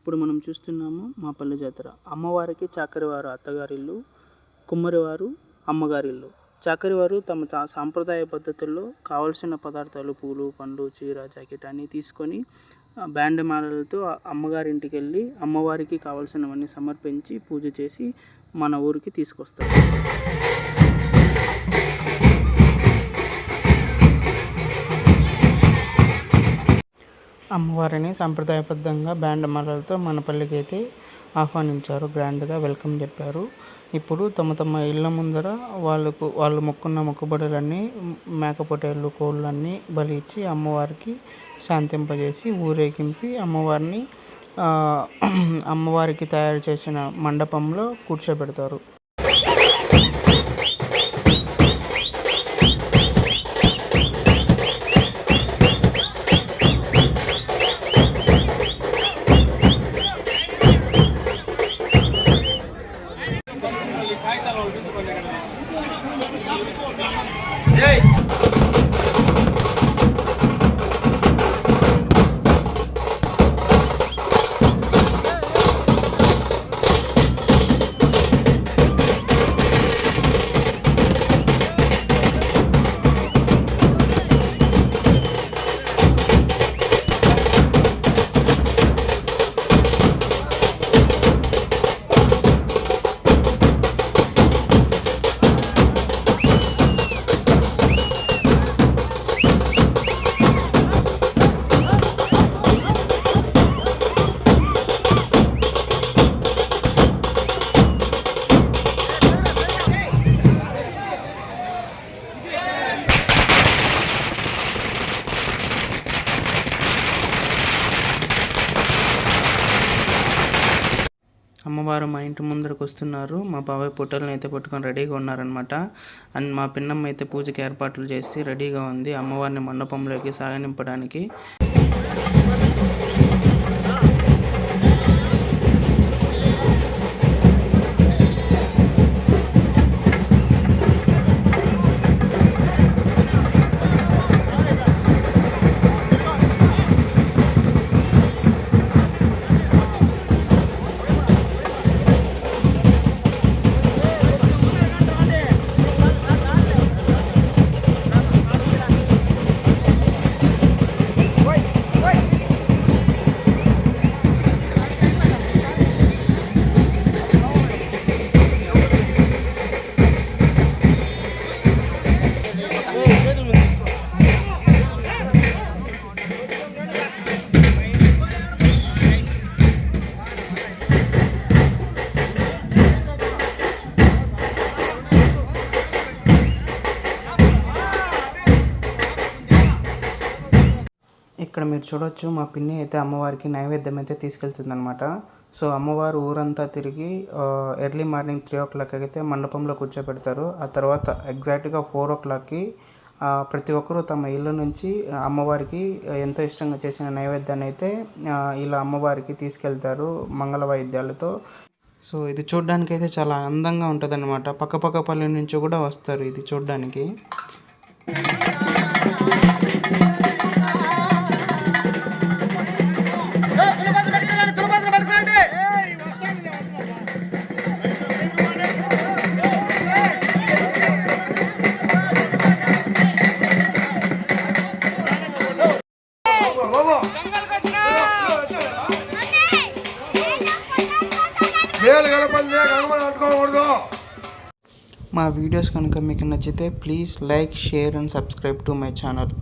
ఇప్పుడు మనం చూస్తున్నాము మా పల్లె జాతర. అమ్మవారికి చాకరివారు అత్తగారిల్లు, కుమ్మరివారు అమ్మగారిల్లు. చాకరివారు తమ సాంప్రదాయ పద్ధతుల్లో కావలసిన పదార్థాలు పూలు, పండ్లు, చీర, జాకెట్ అన్నీ తీసుకొని బ్యాండ్ మేళాలతో అమ్మగారింటికి వెళ్ళి అమ్మవారికి కావలసినవన్నీ సమర్పించి పూజ చేసి మన ఊరికి తీసుకొస్తారు. అమ్మవారిని సాంప్రదాయబద్ధంగా బ్యాండ్ మేళాలతో మన పల్లికి అయితే ఆహ్వానించారు, గ్రాండ్గా వెల్కమ్ చెప్పారు. ఇప్పుడు తమ ఇళ్ళ ముందర వాళ్ళు మొక్కున్న మొక్కుబడులన్నీ మేకపోటేళ్ళు, కోళ్ళన్నీ బలి ఇచ్చి అమ్మవారికి శాంతింపజేసి ఊరేగింపి అమ్మవారికి తయారు చేసిన మండపంలో కూర్చోబెడతారు. అమ్మవారు మా ఇంటి ముందరకు వస్తున్నారు. మా బాబాయ్ పొట్టలను అయితే పట్టుకొని రెడీగా ఉన్నారనమాట. అండ్ మా పిన్నమ్మ అయితే పూజకి ఏర్పాట్లు చేసి రెడీగా ఉంది అమ్మవారిని మండపంలోకి సాగనింపడానికి. ఇక్కడ మీరు చూడొచ్చు, మా పిన్ని అయితే అమ్మవారికి నైవేద్యం అయితే తీసుకెళ్తుందనమాట. సో అమ్మవారు ఊరంతా తిరిగి ఎర్లీ మార్నింగ్ 3 o'clock అయితే మండపంలో కూర్చోబెడతారు. ఆ తర్వాత ఎగ్జాక్ట్గా 4 o'clockకి ప్రతి ఒక్కరూ తమ ఇళ్ళ నుంచి అమ్మవారికి ఎంతో ఇష్టంగా చేసిన నైవేద్యాన్ని అయితే ఇలా అమ్మవారికి తీసుకెళ్తారు మంగళ వాయిద్యాలతో. సో ఇది చూడడానికి అయితే చాలా అందంగా ఉంటుంది అనమాట. పక్క పల్లె నుంచి కూడా వస్తారు ఇది చూడడానికి. మా వీడియోస్ కనుక మీకు నచ్చితే please like, share and subscribe to my channel.